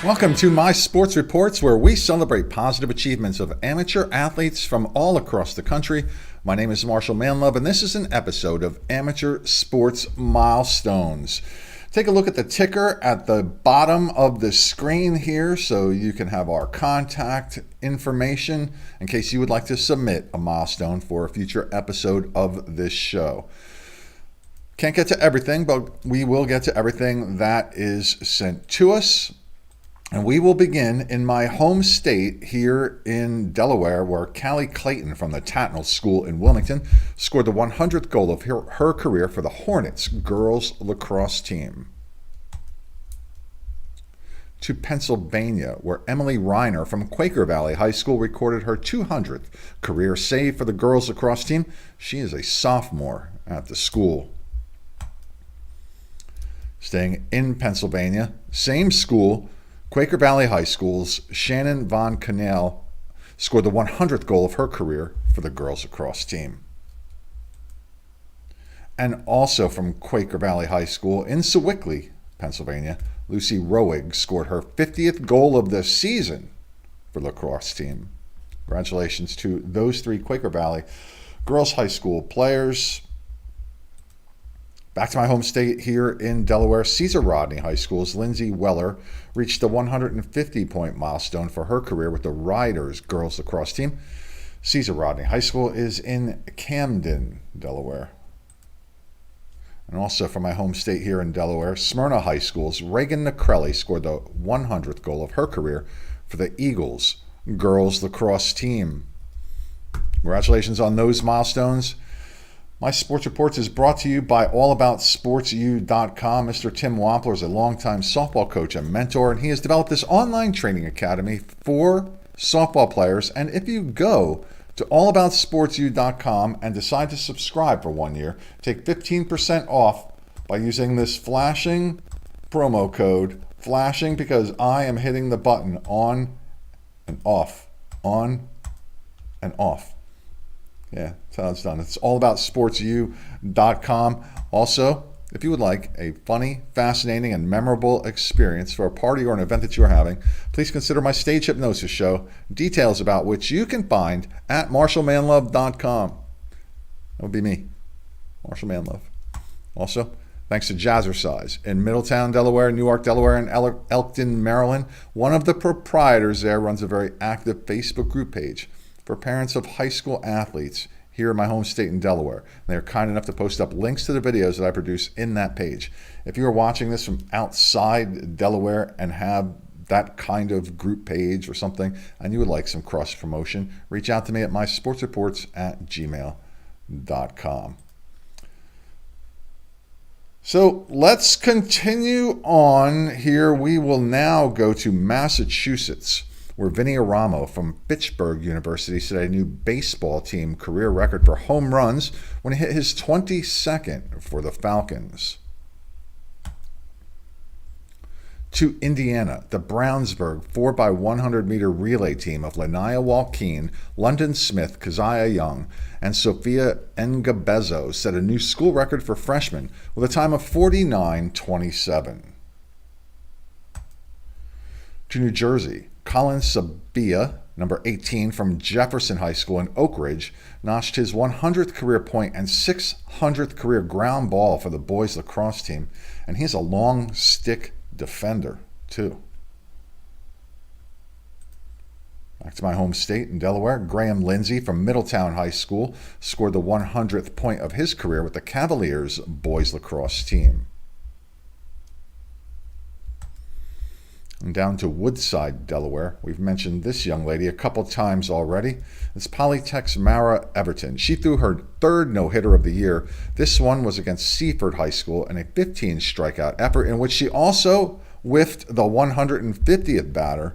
Welcome to My Sports Reports, where we celebrate positive achievements of amateur athletes from all across the country. My name is Marshal Manlove, and this is an episode of Amateur Sports Milestones. Take a look at the ticker at the bottom of the screen here so you can have our contact information in case you would like to submit a milestone for a future episode of this show. Can't get to everything, but we will get to everything that is sent to us. And we will begin in my home state here in Delaware, where Callie Clayton from the Tatnall School in Wilmington scored the 100th goal of her career for the Hornets girls lacrosse team. To Pennsylvania, where Emily Reiner from Quaker Valley High School recorded her 200th career save for the girls lacrosse team. She is a sophomore at the school. Staying in Pennsylvania, same school, Quaker Valley High School's Shannon Von Cannell scored the 100th goal of her career for the girls lacrosse team. And also from Quaker Valley High School in Sewickley, Pennsylvania, Lucy Roig scored her 50th goal of the season for the lacrosse team. Congratulations to those three Quaker Valley girls high school players. Back to my home state here in Delaware, Cesar Rodney High School's Lindsay Weller reached the 150-point milestone for her career with the Riders girls lacrosse team. Cesar Rodney High School is in Camden, Delaware. And also from my home state here in Delaware, Smyrna High School's Reagan Necrelli scored the 100th goal of her career for the Eagles girls lacrosse team. Congratulations on those milestones. My Sports Reports is brought to you by allaboutsportsu.com. Mr. Tim Wampler is a longtime softball coach and mentor, and he has developed this online training academy for softball players. And if you go to allaboutsportsu.com and decide to subscribe for 1 year, take 15% off by using this flashing promo code, flashing because I am hitting the button on and off, on and off. Yeah, that's how it's done. It's allaboutsportsu.com. Also, if you would like a funny, fascinating, and memorable experience for a party or an event that you are having, please consider my stage hypnosis show, details about which you can find at marshalmanlove.com. That would be me, Marshal Manlove. Also, thanks to Jazzercise in Middletown, Delaware, Newark, Delaware, and Elkton, Maryland. One of the proprietors there runs a very active Facebook group page for parents of high school athletes here in my home state in Delaware. They are kind enough to post up links to the videos that I produce in that page. If you are watching this from outside Delaware and have that kind of group page or something, and you would like some cross promotion, reach out to me at mysportsreports@gmail.com. So let's continue on here. We will now go to Massachusetts, where Vinny Aramo from Fitchburg University set a new baseball team career record for home runs when he hit his 22nd for the Falcons. To Indiana, the Brownsburg 4x100-meter relay team of Linnea Walkeen, London Smith, Keziah Young, and Sophia Engabezo set a new school record for freshmen with a time of 49:27. To New Jersey, Colin Sabia, number 18 from Jefferson High School in Oak Ridge, notched his 100th career point and 600th career ground ball for the boys lacrosse team, and he's a long stick defender too. Back to my home state in Delaware, Graham Lindsay from Middletown High School scored the 100th point of his career with the Cavaliers boys lacrosse team. And down to Woodside, Delaware. We've mentioned this young lady a couple times already. It's Polytech's Mara Everton. She threw her third no-hitter of the year. This one was against Seaford High School in a 15-strikeout effort in which she also whiffed the 150th batter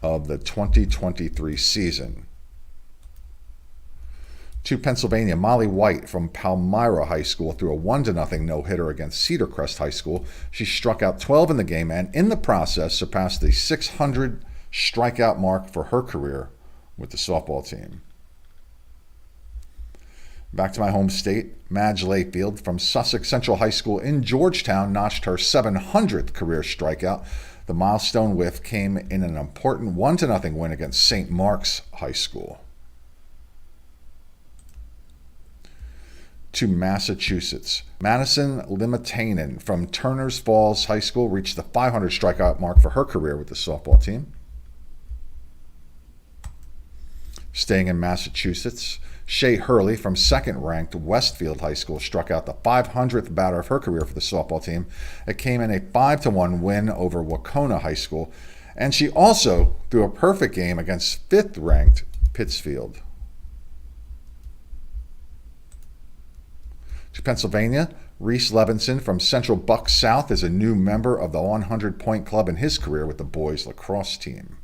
of the 2023 season. To Pennsylvania, Molly White from Palmyra High School threw a 1-0 no-hitter against Cedar Crest High School. She struck out 12 in the game and in the process surpassed the 600 strikeout mark for her career with the softball team. Back to my home state, Madge Layfield from Sussex Central High School in Georgetown notched her 700th career strikeout. The milestone whiff came in an important 1-0 win against St. Mark's High School. To Massachusetts, Madison Limitanen from Turners Falls High School reached the 500 strikeout mark for her career with the softball team. Staying in Massachusetts, Shea Hurley from second-ranked Westfield High School struck out the 500th batter of her career for the softball team. It came in a 5-1 win over Wacona High School, and she also threw a perfect game against fifth-ranked Pittsfield. To Pennsylvania, Reese Levinson from Central Bucks South is a new member of the 100-point club in his career with the boys lacrosse team.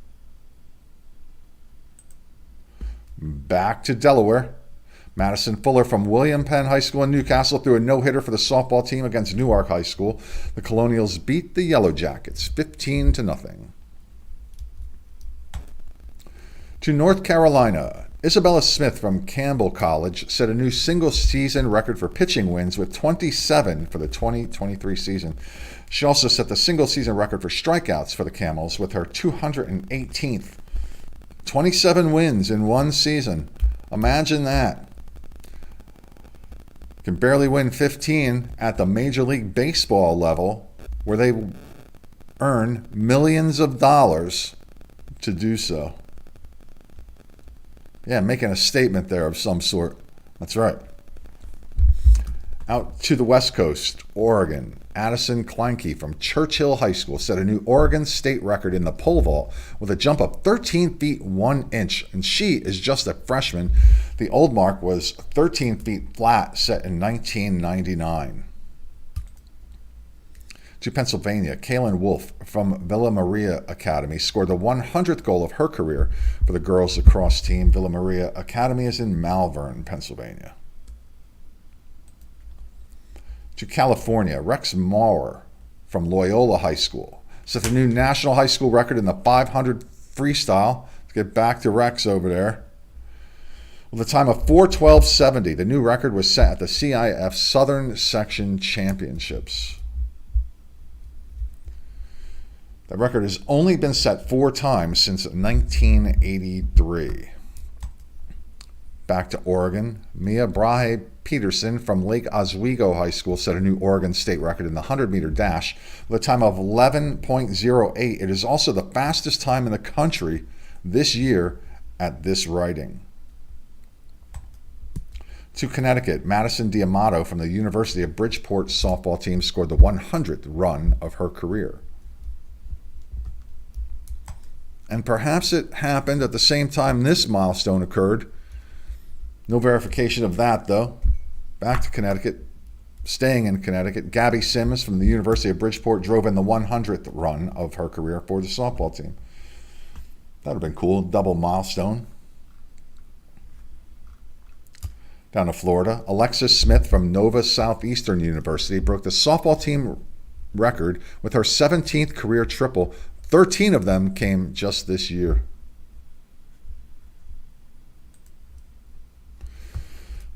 Back to Delaware. Madison Fuller from William Penn High School in Newcastle threw a no-hitter for the softball team against Newark High School. The Colonials beat the Yellow Jackets 15-0. To North Carolina, Isabella Smith from Campbell College set a new single-season record for pitching wins with 27 for the 2023 season. She also set the single-season record for strikeouts for the Camels with her 218th. 27 wins in one season. Imagine that. Can barely win 15 at the Major League Baseball level, where they earn millions of dollars to do so. Yeah, making a statement there of some sort. That's right. Out to the West Coast, Oregon, Addison Kleinke from Churchill High School set a new Oregon state record in the pole vault with a jump of 13 feet 1 inch, and she is just a freshman. The old mark was 13 feet flat, set in 1999. To Pennsylvania, Kaylin Wolf from Villa Maria Academy scored the 100th goal of her career for the girls lacrosse team. Villa Maria Academy is in Malvern, Pennsylvania. To California, Rex Maurer from Loyola High School set the new national high school record in the 500 freestyle. Let's get back to Rex over there. With a time of 4:12.70, the new record was set at the CIF Southern Section Championships. That record has only been set 4 times since 1983. Back to Oregon, Mia Brahe Peterson from Lake Oswego High School set a new Oregon state record in the 100-meter dash with a time of 11.08. It is also the fastest time in the country this year at this writing. To Connecticut, Madison Diamato from the University of Bridgeport softball team scored the 100th run of her career. And perhaps it happened at the same time this milestone occurred. No verification of that, though. Back to Connecticut. Staying in Connecticut, Gabby Sims from the University of Bridgeport drove in the 100th run of her career for the softball team. That would have been cool. Double milestone. Down to Florida, Alexis Smith from Nova Southeastern University broke the softball team record with her 17th career triple. 13 of them came just this year.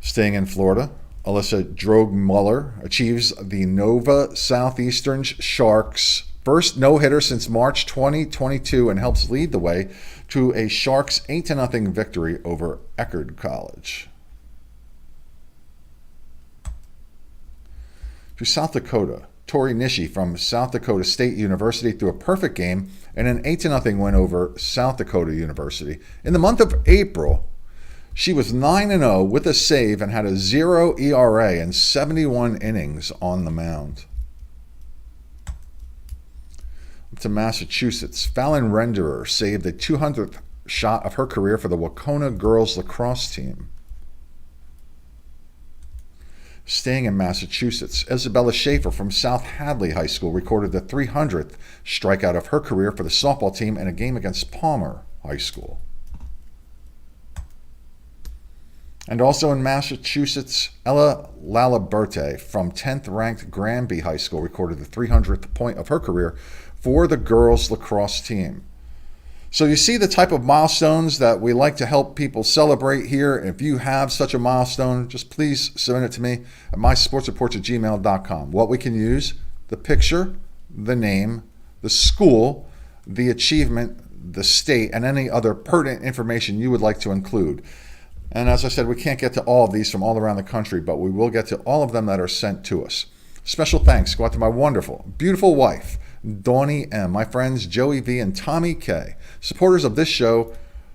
Staying in Florida, Alyssa Droge-Muller achieves the Nova Southeastern Sharks' first no-hitter since March 2022 and helps lead the way to a Sharks 8-0 victory over Eckerd College. To South Dakota, Tori Nishi from South Dakota State University threw a perfect game in an 8-0 win over South Dakota University. In the month of April, she was 9-0 with a save and had a 0 ERA and 71 innings on the mound. To Massachusetts, Fallon Renderer saved the 200th shot of her career for the Wacona girls lacrosse team. Staying in Massachusetts, Isabella Schaefer from South Hadley High School recorded the 300th strikeout of her career for the softball team in a game against Palmer High School. And also in Massachusetts, Ella Laliberte from 10th-ranked Granby High School recorded the 300th point of her career for the girls lacrosse team. So you see the type of milestones that we like to help people celebrate here. If you have such a milestone, just please send it to me at mysportsreports@gmail.com. What we can use, the picture, the name, the school, the achievement, the state, and any other pertinent information you would like to include. And as I said, we can't get to all of these from all around the country, but we will get to all of them that are sent to us. Special thanks go out to my wonderful, beautiful wife, Dawnie M., my friends Joey V. and Tommy K., supporters of this show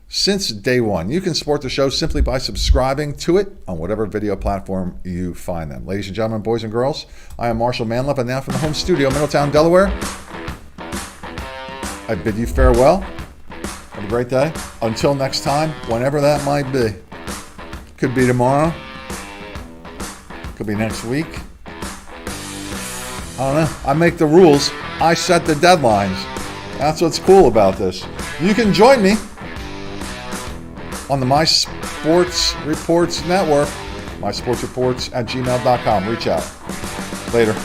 since day one. You can support the show simply by subscribing to it on whatever video platform you find them. Ladies and gentlemen, boys and girls, I am Marshal Manlove, and now from the home studio, Middletown, Delaware, I bid you farewell. Have a great day. Until next time, whenever that might be. Could be tomorrow. Could be next week. I don't know. I make the rules. I set the deadlines. That's what's cool about this. You can join me on the My Sports Reports Network, mysportsreports@gmail.com. Reach out. Later.